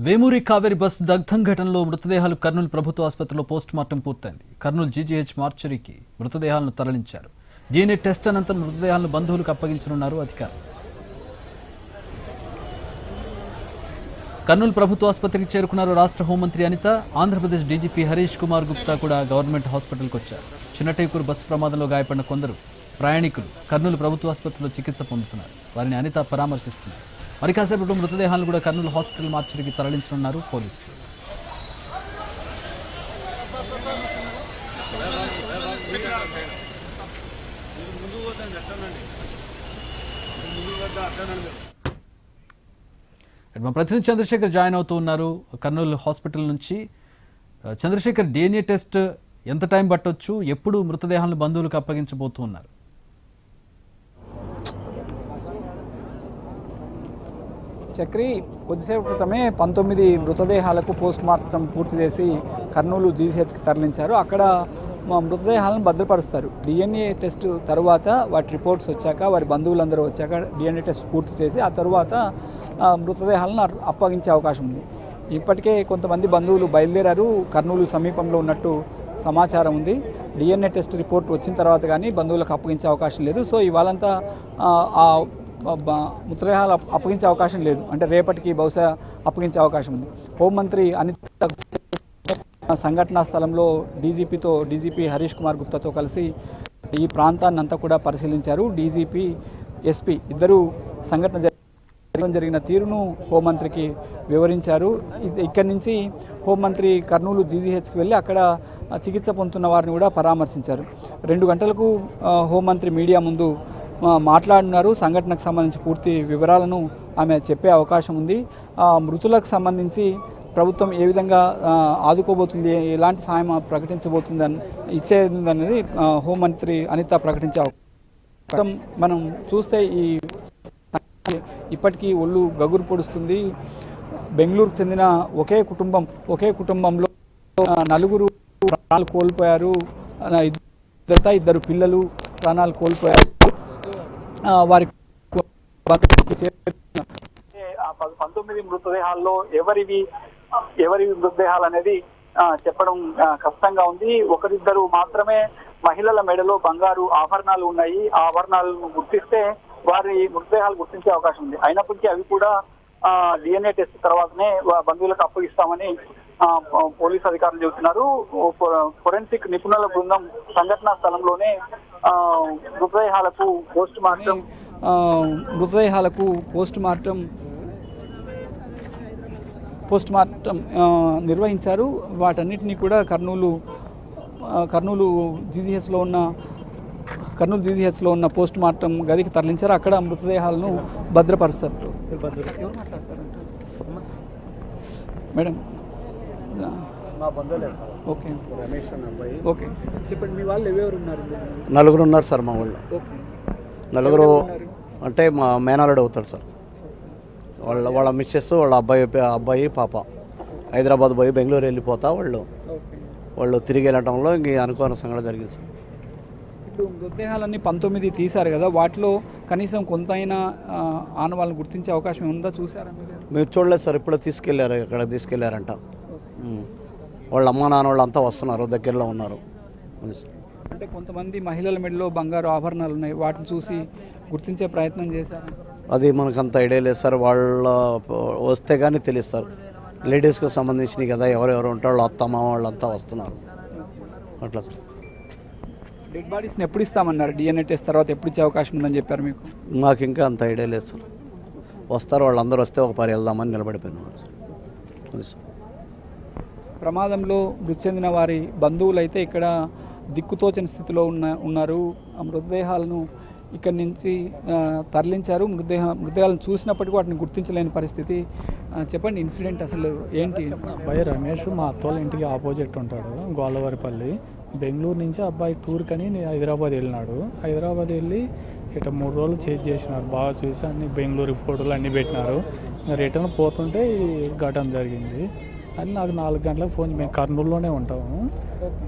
Vemuri Kaveri bus దగ్ధం ఘటనలో మృతదేహాలు కర్నూలు ప్రభుత్వ ఆసుపత్రిలో పోస్ట్ మార్టం పూర్తయింది. కర్నూలు జీజీహెచ్ మార్చరీకి మృతదేహాలను తరలించారు. DNA టెస్ట్ అనంతరం మృతదేహాలను బంధువులకు అప్పగించనున్నారు అధికారులు. కర్నూలు ప్రభుత్వ ఆసుపత్రికి చేరుకున్నారు రాష్ట్ర హోంమంత్రి అనిత. ఆంధ్రప్రదేశ్ డీజీపీ హరీష్ కుమార్ గుప్తా కూడా గవర్నమెంట్ హాస్పిటల్కి వచ్చారు. చిన్నటేకూరు బస్సు ప్రమాదంలో గాయపడిన కొందరు ప్రయాణికులు కర్నూలు ప్రభుత్వ ఆసుపత్రిలో చికిత్స పొందుతున్నారు. వారిని అనిత పరామర్శిస్తున్నారు. మరి కాసేపట్లో మృతదేహాలను కూడా కర్నూలు హాస్పిటల్ మార్చరీకి తరలించనున్నారు పోలీసులు. మా ప్రతినిధి చంద్రశేఖర్ జాయిన్ అవుతూ ఉన్నారు కర్నూలు హాస్పిటల్ నుంచి. చంద్రశేఖర్, DNA టెస్ట్ ఎంత టైం పట్టొచ్చు? ఎప్పుడు మృతదేహాలను బంధువులకు అప్పగించబోతూ ఉన్నారు? చక్రి, కొద్దిసేపు క్రితమే 19 మృతదేహాలకు పోస్ట్ మార్టం పూర్తి చేసి కర్నూలు జీజీహెచ్కి తరలించారు. అక్కడ మృతదేహాలను భద్రపరుస్తారు. DNA టెస్ట్ తర్వాత వాటి రిపోర్ట్స్ వచ్చాక, వారి బంధువులందరూ వచ్చాక DNA టెస్ట్ పూర్తి చేసి ఆ తర్వాత మృతదేహాలను అప్పగించే అవకాశం ఉంది. ఇప్పటికే కొంతమంది బంధువులు బయలుదేరారు. కర్నూలు సమీపంలో ఉన్నట్టు సమాచారం ఉంది. DNA టెస్ట్ రిపోర్ట్ వచ్చిన తర్వాత కానీ బంధువులకు అప్పగించే అవకాశం లేదు. సో ఇవాళంతా మృతదేహాలు అప్పగించే అవకాశం లేదు. అంటే రేపటికి బహుశా అప్పగించే అవకాశం ఉంది. హోంమంత్రి అనిత సంఘటనా స్థలంలో డీజీపీ హరీష్ కుమార్ గుప్తాతో కలిసి ఈ ప్రాంతాన్ని అంతా కూడా పరిశీలించారు. డీజీపీ, ఎస్పీ ఇద్దరు సంఘటన జరిగిన తీరును హోంమంత్రికి వివరించారు. ఇక్కడి నుంచి హోంమంత్రి కర్నూలు జీజీహెచ్కి వెళ్ళి అక్కడ చికిత్స పొందుతున్న వారిని కూడా పరామర్శించారు. 2 గంటలకు హోంమంత్రి మీడియా ముందు మాట్లాడినారు. సంఘటనకు సంబంధించి పూర్తి వివరాలను ఆమె చెప్పే అవకాశం ఉంది. మృతులకు సంబంధించి ప్రభుత్వం ఏ విధంగా ఆదుకోబోతుంది, ఎలాంటి సాయం ప్రకటించబోతుంది ఇచ్చేది హోంమంత్రి అనిత ప్రకటించే అవకాశం. మనం చూస్తే ఇప్పటికీ ఒళ్ళు గగురు పొడుస్తుంది. బెంగళూరుకు చెందిన ఒకే కుటుంబంలో 4 ప్రాణాలు కోల్పోయారు. ఇద్దరు పిల్లలు ప్రాణాలు కోల్పోయారు. వారి 19 మృతదేహాల్లో ఎవరి మృతదేహాలు అనేది చెప్పడం కష్టంగా ఉంది. ఒకరిద్దరు మాత్రమే మహిళల మెడలో బంగారు ఆభరణాలు ఉన్నాయి. ఆ ఆభరణాలను గుర్తిస్తే వారి మృతదేహాలు గుర్తించే అవకాశం ఉంది. అయినప్పటికీ అవి కూడా DNA టెస్ట్ తర్వాతనే బంధువులకు అప్పగిస్తామని పోలీసు అధికారులు చెబుతున్నారు. ఫోరెన్సిక్ నిపుణుల బృందం సంఘటనా స్థలంలోనే మృతదేహాలకు పోస్ట్ మార్టం నిర్వహించారు. వాటన్నిటినీ కూడా కర్నూలు జీజీహెచ్లో ఉన్న పోస్ట్ మార్టం గదికి తరలించారు. అక్కడ మృతదేహాలను భద్రపరుస్తారు. మేడం, ఓకే చెప్పండి. మీ వాళ్ళు ఎవరు ఉన్నారు? 4 ఉన్నారు సార్. మా వాళ్ళు 4 అంటే మా మేనల్లుడు అవుతారు సార్. వాళ్ళ మిస్సెస్, వాళ్ళ అబ్బాయి పాప హైదరాబాద్ పోయి బెంగళూరు వెళ్ళిపోతా వాళ్ళు తిరిగి వెళ్ళటంలో ఇంక అనుకోని సంఘటన జరిగింది సార్. ఇప్పుడు మృతదేహాలన్నీ 19 తీశారు కదా, వాటిలో కనీసం కొంతైనా ఆనవాళ్ళని గుర్తించే అవకాశం ఉందా? చూసారా మీరు? చూడలేదు సార్. ఇప్పుడు ఇక్కడ తీసుకెళ్లారంట. వాళ్ళ అమ్మా నాన్న వాళ్ళు అంతా వస్తున్నారు, దగ్గరలో ఉన్నారు. అంటే కొంతమంది మహిళల మెడలో బంగారు ఆభరణాలు ఉన్నాయి, వాటిని చూసి గుర్తించే ప్రయత్నం చేశారు. అది మనకు అంత ఐడియా లేదు సార్. వాళ్ళ వస్తే కానీ తెలుస్తారు. లేడీస్కి సంబంధించినవి కదా, ఎవరెవరు ఉంటారో వాళ్ళ అత్తమ్మ వాళ్ళంతా వస్తున్నారు అట్లా సార్. డెడ్ బాడీస్ని ఎప్పుడు ఇస్తామన్నారు? DNA టెస్ట్ తర్వాత ఎప్పుడు ఇచ్చే అవకాశం ఉందని చెప్పారు మీకు? మాకు ఇంకా అంత ఐడియా లేదు సార్. వస్తారు, వాళ్ళందరూ వస్తే ఒక పరి వెళ్దామని నిలబడిపోయినారు సార్. ప్రమాదంలో మృతి చెందిన వారి బంధువులు అయితే ఇక్కడ దిక్కుతోచని స్థితిలో ఉన్నారు. ఆ మృతదేహాలను ఇక్కడి నుంచి తరలించారు. మృతదేహాలను చూసినప్పటికీ వాటిని గుర్తించలేని పరిస్థితి. చెప్పండి, ఇన్సిడెంట్ అసలు ఏంటి? అబ్బాయి రమేష్ మా అత్తోళ్ళ ఇంటికి ఆపోజిట్ ఉంటాడు, గోళ్ళవారిపల్లి. బెంగళూరు నుంచి అబ్బాయి టూర్కి అని హైదరాబాద్ వెళ్ళినాడు. హైదరాబాద్ వెళ్ళి ఇట్లా 3 రోజులు చేంజ్ చేసినారు. బాగా చూసి అన్ని బెంగళూరు ఫోటోలు అన్నీ పెట్టినారు. రిటర్న్ పోతుంటే ఈ ఘటన జరిగింది అని నాకు 4 గంటలకు ఫోన్. మేము కర్నూలులోనే ఉంటాము.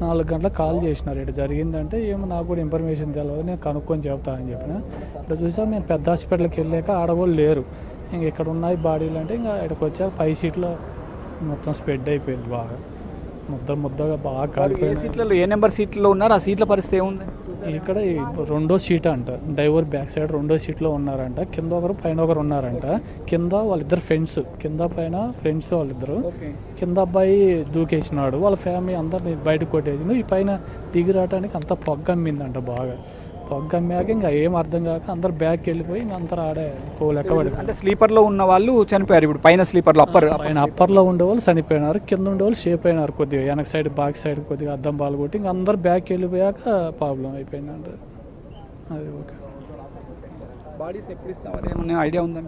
4 గంటలకు కాల్ చేసినారు. ఇట్లా జరిగిందంటే ఏమో నాకు కూడా ఇన్ఫర్మేషన్ తెలియదు, నేను కనుక్కొని చెప్తానని చెప్పిన. ఇట్లా చూసా మేము పెద్ద హాస్పిటల్కి వెళ్ళాక ఆడవాళ్ళు లేరు. ఇంక ఇక్కడ ఉన్నాయి బాడీలు అంటే ఇంకా ఇక్కడికి వచ్చాక 5 సీట్లు మొత్తం స్ప్రెడ్ అయిపోయింది బాగా, ముద్దగా బాగా ఏ కాలిపోయింది. సీట్లలో ఏ నెంబర్ సీట్లో ఉన్నారు? ఆ సీట్ల పరిస్థితి ఏముంది? ఇక్కడ ఈ రెండో సీట్ అంట, డ్రైవర్ బ్యాక్ సైడ్ రెండో సీట్లో ఉన్నారంట, కింద ఒకరు పైన ఒకరు ఉన్నారంట. కింద వాళ్ళిద్దరు ఫ్రెండ్స్, కింద పైన ఫ్రెండ్స్ వాళ్ళిద్దరు. కింద అబ్బాయి దూకేసినాడు, వాళ్ళ ఫ్యామిలీ అందరిని బయటకు కొట్టేసిండు. ఈ పైన దిగి రావడానికి అంతా పొగ్గమ్మిందంట బాగా. పొగ్గమ్మాక ఇంకా ఏం అర్థం కాక అందరు బ్యాగ్కి వెళ్ళిపోయి ఇంకా అందరూ ఆడే లెక్క పడి, అంటే స్లీపర్లో ఉన్న వాళ్ళు చనిపోయారు. ఇప్పుడు పైన స్లీపర్లో ఆయన అప్పర్లో ఉండేవాళ్ళు చనిపోయినారు, కింద ఉండేవాళ్ళు షేప్ అయినారు కొద్దిగా, వెనక సైడ్ బాక్ సైడ్ కొద్దిగా అద్దం బాల్ కొట్టి ఇంకా అందరు బ్యాగ్కి వెళ్ళిపోయాక ప్రాబ్లం అయిపోయిందంట. అది ఓకే. బాడీస్ ఎప్పుడు ఇస్తామని ఏమన్నా ఐడియా ఉందా?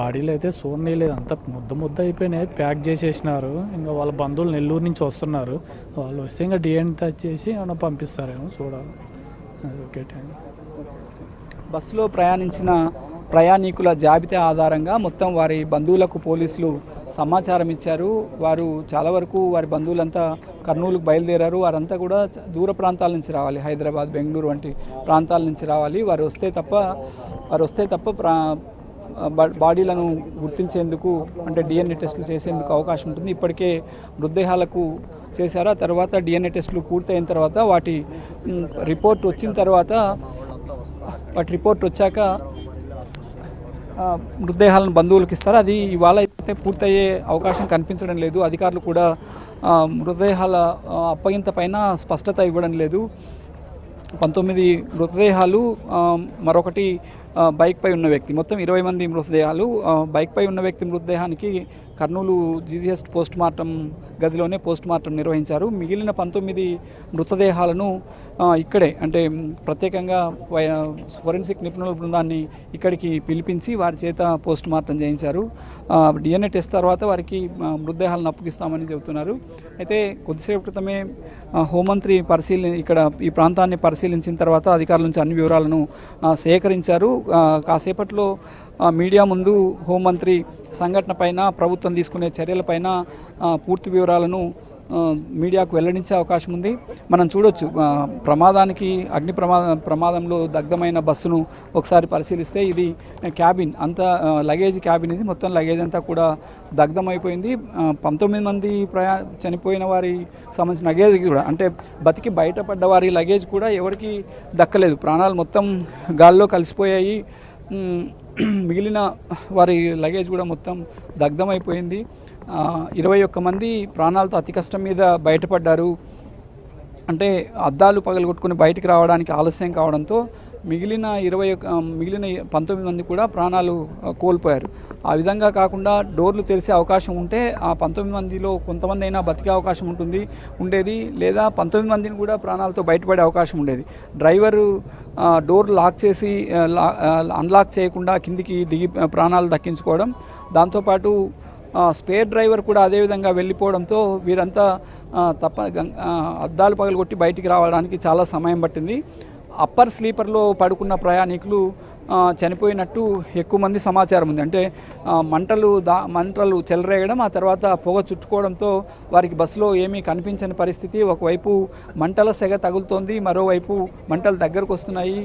బాడీలు అయితే చూడనే లేదు, అంతా ముద్ద అయిపోయినాయి, ప్యాక్ చేసేసినారు. ఇంకా వాళ్ళ బంధువులు నెల్లూరు నుంచి వస్తున్నారు, వాళ్ళు వస్తే ఇంకా డిఎన్ టచ్ చేసి ఏమన్నా పంపిస్తారేమో చూడాలి. అది ఓకే. Thank you. బస్సులో ప్రయాణించిన ప్రయాణికుల జాబితా ఆధారంగా మొత్తం వారి బంధువులకు పోలీసులు సమాచారం ఇచ్చారు. వారు చాలా వరకు వారి బంధువులంతా కర్నూలుకు బయలుదేరారు. వారంతా కూడా దూర ప్రాంతాల నుంచి రావాలి, హైదరాబాద్, బెంగళూరు వంటి ప్రాంతాల నుంచి రావాలి. వారు వస్తే తప్ప బాడీలను గుర్తించేందుకు, అంటే డిఎన్ఏ టెస్టులు చేసేందుకు అవకాశం ఉంటుంది. ఇప్పటికే మృతదేహాలకు చేశారు. ఆ తర్వాత డిఎన్ఏ టెస్టులు పూర్తయిన తర్వాత వాటి రిపోర్ట్ వచ్చాక మృతదేహాలను బంధువులకు ఇస్తారు. అది ఇవాళ అయితే పూర్తయ్యే అవకాశం కనిపించడం లేదు. అధికారులు కూడా మృతదేహాల అప్పగింత పైన స్పష్టత ఇవ్వడం లేదు. 19 మృతదేహాలు, మరొకటి బైక్పై ఉన్న వ్యక్తి, మొత్తం 20 మంది మృతదేహాలు. బైక్పై ఉన్న వ్యక్తి మృతదేహానికి కర్నూలు జీజీఎస్ పోస్ట్ మార్టం గదిలోనే పోస్ట్ మార్టం నిర్వహించారు. మిగిలిన 19 మృతదేహాలను ఇక్కడే, అంటే ప్రత్యేకంగా ఫోరెన్సిక్ నిపుణుల బృందాన్ని ఇక్కడికి పిలిపించి వారి చేత పోస్ట్ మార్టం చేయించారు. డిఎన్ఏ టెస్ట్ తర్వాత వారికి మృతదేహాలను అప్పగిస్తామని చెబుతున్నారు. అయితే కొద్దిసేపు క్రితమే హోంమంత్రి ఇక్కడ ఈ ప్రాంతాన్ని పరిశీలించిన తర్వాత అధికారుల నుంచి అన్ని వివరాలను సేకరించారు. కాసేపట్లో మీడియా ముందు హోంమంత్రి సంఘటన పైన, ప్రభుత్వం తీసుకునే చర్యలపైన పూర్తి వివరాలను మీడియాకు వెల్లడించే అవకాశం ఉంది. మనం చూడొచ్చు, అగ్ని ప్రమాదంలో దగ్ధమైన బస్సును ఒకసారి పరిశీలిస్తే ఇది క్యాబిన్ అంతా, లగేజ్ క్యాబిన్, ఇది మొత్తం లగేజ్ అంతా కూడా దగ్ధమైపోయింది. 19 మంది చనిపోయిన వారి సంబంధించిన లగేజ్ కూడా, అంటే బతికి బయటపడ్డ వారి లగేజ్ కూడా ఎవరికి దక్కలేదు. ప్రాణాలు మొత్తం గాల్లో కలిసిపోయాయి. మిగిలిన వారి లగేజ్ కూడా మొత్తం దగ్ధమైపోయింది. 21 మంది ప్రాణాలతో అతి కష్టం మీద బయటపడ్డారు. అంటే అద్దాలు పగలగొట్టుకుని బయటికి రావడానికి ఆలస్యం కావడంతో మిగిలిన 19 మంది కూడా ప్రాణాలు కోల్పోయారు. ఆ విధంగా కాకుండా డోర్లు తెరిసే అవకాశం ఉంటే ఆ 19 మందిలో కొంతమంది అయినా బతికే అవకాశం ఉండేది, లేదా 19 మందిని కూడా ప్రాణాలతో బయటపడే అవకాశం ఉండేది. డ్రైవరు డోర్ లాక్ చేసి అన్లాక్ చేయకుండా కిందికి దిగి ప్రాణాలు దక్కించుకోవడం, దాంతోపాటు స్పేర్ డ్రైవర్ కూడా అదేవిధంగా వెళ్ళిపోవడంతో వీరంతా అద్దాలు పగలగొట్టి బయటికి రావడానికి చాలా సమయం పట్టింది. అప్పర్ స్లీపర్లో పడుకున్న ప్రయాణికులు చనిపోయినట్టు ఎక్కువ మంది సమాచారం ఉంది. అంటే మంటలు చెలరేగడం, ఆ తర్వాత పొగ చుట్టుకోవడంతో వారికి బస్సులో ఏమీ కనిపించని పరిస్థితి. ఒకవైపు మంటల సెగ తగులుతోంది, మరోవైపు మంటలు దగ్గరకు వస్తున్నాయి.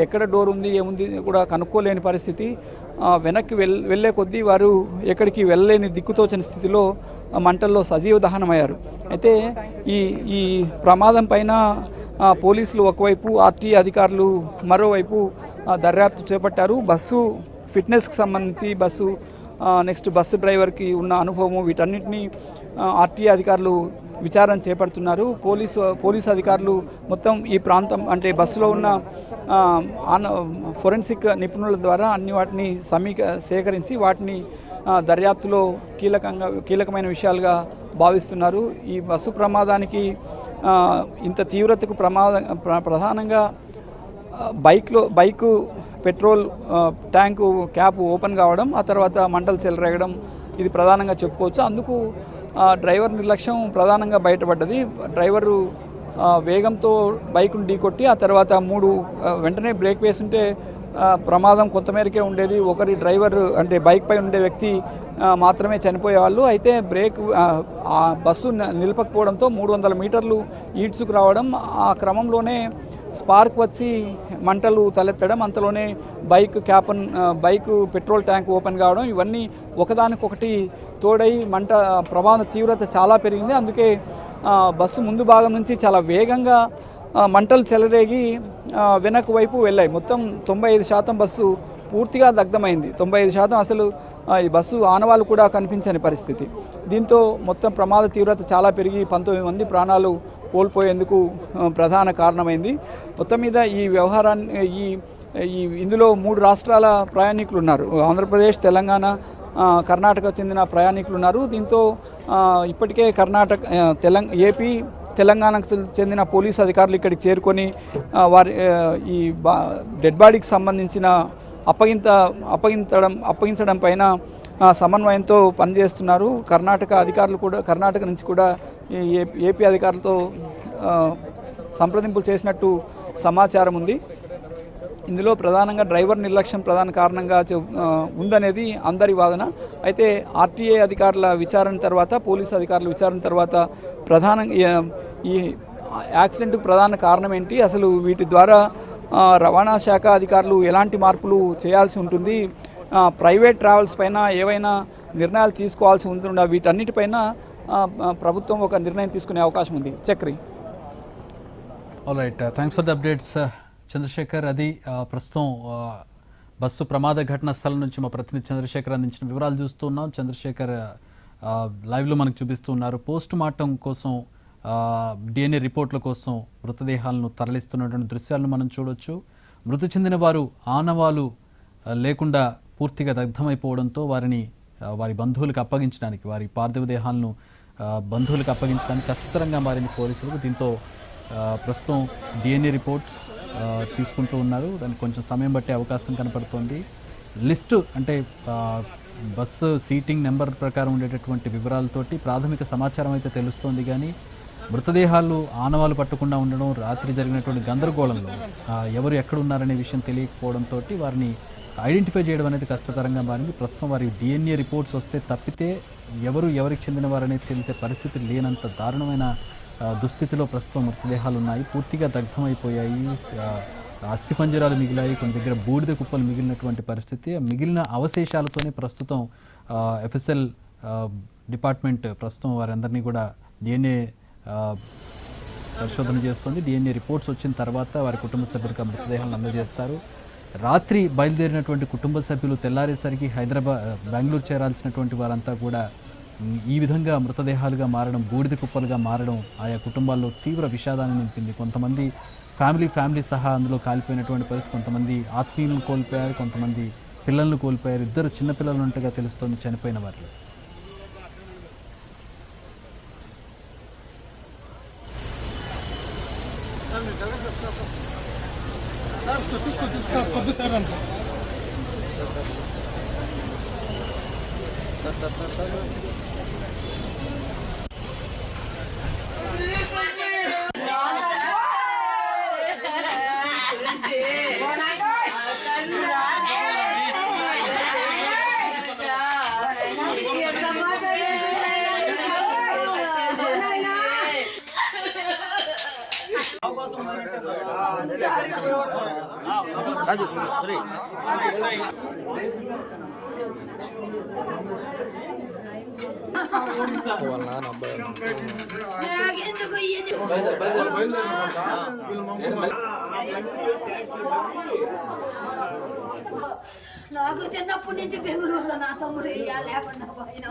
ఎక్కడ డోర్ ఉంది ఏముంది కూడా కనుక్కోలేని పరిస్థితి. వెనక్కి వెళ్ళే కొద్దీ వారు ఎక్కడికి వెళ్ళలేని దిక్కుతోచని స్థితిలో మంటల్లో సజీవ దహనమయ్యారు. అయితే ఈ ప్రమాదం పైన పోలీసులు ఒకవైపు, ఆర్టీ అధికారులు మరోవైపు దర్యాప్తు చేపట్టారు. బస్సు ఫిట్నెస్కి సంబంధించి, నెక్స్ట్ బస్సు డ్రైవర్కి ఉన్న అనుభవం, వీటన్నిటినీ ఆర్టీ అధికారులు విచారణ చేపడుతున్నారు. పోలీసు అధికారులు మొత్తం ఈ ప్రాంతం, అంటే బస్సులో ఉన్న ఫోరెన్సిక్ నిపుణుల ద్వారా అన్ని వాటిని సేకరించి వాటిని దర్యాప్తులో కీలకమైన విషయాలుగా భావిస్తున్నారు. ఈ బస్సు ప్రమాదానికి ఇంత తీవ్రతకు ప్రధానంగా bike petrol tank cap open కావడం, ఆ తర్వాత మంటలు చెలరేగడం, ఇది ప్రధానంగా చెప్పుకోవచ్చు. అందుకు డ్రైవర్ నిర్లక్ష్యం ప్రధానంగా బయటపడ్డది. డ్రైవరు వేగంతో బైకును ఢీకొట్టి ఆ తర్వాత వెంటనే బ్రేక్ వేస్తుంటే ప్రమాదం కొంతమేరకే ఉండేది. ఒకరి డ్రైవర్, అంటే బైక్ పై ఉండే వ్యక్తి మాత్రమే చనిపోయేవాళ్ళు. అయితే బస్సు నిలపకపోవడంతో 300 మీటర్లు ఈడ్చుకు రావడం, ఆ క్రమంలోనే స్పార్క్ వచ్చి మంటలు తలెత్తడం, అంతలోనే బైక్ పెట్రోల్ ట్యాంక్ ఓపెన్ కావడం, ఇవన్నీ ఒకదానికొకటి తోడై ప్రమాద తీవ్రత చాలా పెరిగింది. అందుకే బస్సు ముందు భాగం నుంచి చాలా వేగంగా మంటలు చెలరేగి వెనక వైపు వెళ్ళాయి. మొత్తం 95% బస్సు పూర్తిగా దగ్ధమైంది. 95% అసలు ఈ బస్సు ఆనవాళ్ళు కూడా కనిపించని పరిస్థితి. దీంతో మొత్తం ప్రమాద తీవ్రత చాలా పెరిగి 19 మంది ప్రాణాలు కోల్పోయేందుకు ప్రధాన కారణమైంది. మొత్తం మీద ఈ వ్యవహారాన్ని ఇందులో 3 రాష్ట్రాల ప్రయాణికులు ఉన్నారు. ఆంధ్రప్రదేశ్, తెలంగాణ, కర్ణాటక చెందిన ప్రయాణికులు ఉన్నారు. దీంతో ఇప్పటికే ఏపీ, తెలంగాణకు చెందిన పోలీసు అధికారులు ఇక్కడికి చేరుకొని వారి ఈ డెడ్ బాడీకి సంబంధించిన అప్పగించడం పైన సమన్వయంతో పనిచేస్తున్నారు. కర్ణాటక నుంచి కూడా ఏపీ అధికారులతో సంప్రదింపులు చేసినట్టు సమాచారం ఉంది. ఇందులో ప్రధానంగా డ్రైవర్ నిర్లక్ష్యం ప్రధాన కారణంగా ఉందనేది అందరి వాదన. అయితే ఆర్టీఏ అధికారుల విచారణ తర్వాత, పోలీసు అధికారుల విచారణ తర్వాత ప్రధానంగా ఈ యాక్సిడెంట్కు ప్రధాన కారణం ఏంటి, అసలు వీటి ద్వారా రవాణా శాఖ అధికారులు ఎలాంటి మార్పులు చేయాల్సి ఉంటుంది, ప్రైవేట్ ట్రావెల్స్ పైన ఏవైనా నిర్ణయాలు తీసుకోవాల్సి ఉంటుందా, వీటన్నిటిపైన ప్రభుత్వం ఒక నిర్ణయం తీసుకునే అవకాశం ఉంది. Chakri. Alright, thanks for the updates Chandrashekar. అది ప్రస్తుతం బస్సు ప్రమాద ఘటన స్థలం నుంచి మా ప్రతినిధి చంద్రశేఖర్ అందించిన వివరాలు చూస్తున్నాం. చంద్రశేఖర్ లైవ్లో మనకు చూపిస్తూ ఉన్నారు. పోస్ట్ మార్టం కోసం, DNA రిపోర్ట్ల కోసం మృతదేహాలను తరలిస్తున్నటువంటి దృశ్యాలను మనం చూడొచ్చు. మృతి చెందిన వారు ఆనవాలు లేకుండా పూర్తిగా దగ్ధమైపోవడంతో వారి బంధువులకు అప్పగించడానికి, వారి పార్థివ దేహాలను బంధువులకు అప్పగించడానికి కష్టతరంగా మారింది పోలీసులకు. దీంతో ప్రస్తుతం DNA రిపోర్ట్స్ తీసుకుంటూ ఉన్నారు. దానికి కొంచెం సమయం పట్టే అవకాశం కనపడుతోంది. లిస్టు అంటే బస్సు సీటింగ్ నెంబర్ ప్రకారం ఉండేటటువంటి వివరాలతోటి ప్రాథమిక సమాచారం అయితే తెలుస్తోంది. కానీ మృతదేహాలు ఆనవాలు పట్టకుండా ఉండడం, రాత్రి జరిగినటువంటి గందరగోళంలో ఎవరు ఎక్కడ ఉన్నారనే విషయం తెలియకపోవడంతో వారిని ఐడెంటిఫై చేయడం అనేది కష్టతరంగా మారింది. ప్రస్తుతం వారి DNA రిపోర్ట్స్ వస్తే తప్పితే ఎవరికి చెందిన వారనేది తెలిసే పరిస్థితి లేనంత దారుణమైన దుస్థితిలో ప్రస్తుతం మృతదేహాలు ఉన్నాయి. పూర్తిగా దగ్ధమైపోయాయి. అస్థిపంజరాలు మిగిలాయి, కొన్ని దగ్గర బూడిద కుప్పలు మిగిలినటువంటి పరిస్థితి. మిగిలిన అవశేషాలతోనే ప్రస్తుతం FSL డిపార్ట్మెంట్ ప్రస్తుతం వారందరినీ కూడా DNA పరిశోధన చేస్తుంది. DNA రిపోర్ట్స్ వచ్చిన తర్వాత వారి కుటుంబ సభ్యులకు మృతదేహాలను అందజేస్తారు. రాత్రి బయలుదేరినటువంటి కుటుంబ సభ్యులు తెల్లారేసరికి బెంగళూరు చేరాల్సినటువంటి వారంతా కూడా ఈ విధంగా మృతదేహాలుగా మారడం, బూడిద కుప్పలుగా మారడం ఆయా కుటుంబాల్లో తీవ్ర విషాదాన్ని నింపింది. కొంతమంది ఫ్యామిలీ సహా అందులో కాలిపోయినటువంటి పరిస్థితి. కొంతమంది ఆత్మీయులను కోల్పోయారు, కొంతమంది పిల్లలను కోల్పోయారు. 2 చిన్నపిల్లలు ఉన్నట్టుగా తెలుస్తోంది చనిపోయిన వారిలో. నాకు చిన్నప్పటి నుంచి బెంగళూరులో నా తమ్ముడు లేకుండా పోయినా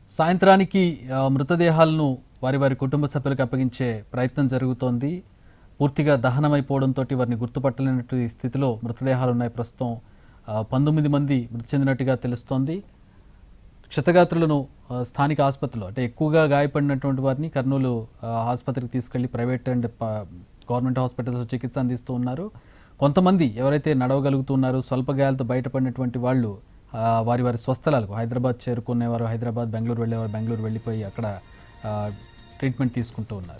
సాయంత్రానికి మృతదేహాలను వారి కుటుంబ సభ్యులకు అప్పగించే ప్రయత్నం జరుగుతోంది. పూర్తిగా దహనమైపోవడంతో వారిని గుర్తుపట్టలేనటువంటి స్థితిలో మృతదేహాలు ఉన్నాయి. ప్రస్తుతం 19 మంది మృతి చెందినట్టుగా తెలుస్తోంది. క్షతగాత్రులను స్థానిక ఆసుపత్రిలో, అంటే ఎక్కువగా గాయపడినటువంటి వారిని కర్నూలు ఆసుపత్రికి తీసుకెళ్లి ప్రైవేట్ అండ్ గవర్నమెంట్ హాస్పిటల్స్ చికిత్స అందిస్తూ ఉన్నారు. కొంతమంది ఎవరైతే నడవగలుగుతున్నారో, స్వల్ప గాయాలతో బయటపడినటువంటి వాళ్ళు వారి వారి స్వస్థలాలకు హైదరాబాద్ చేరుకునేవారు హైదరాబాద్, బెంగళూరు వెళ్ళేవారు బెంగళూరు వెళ్ళిపోయి అక్కడ ట్రీట్మెంట్ తీసుకుంటూ ఉన్నారు.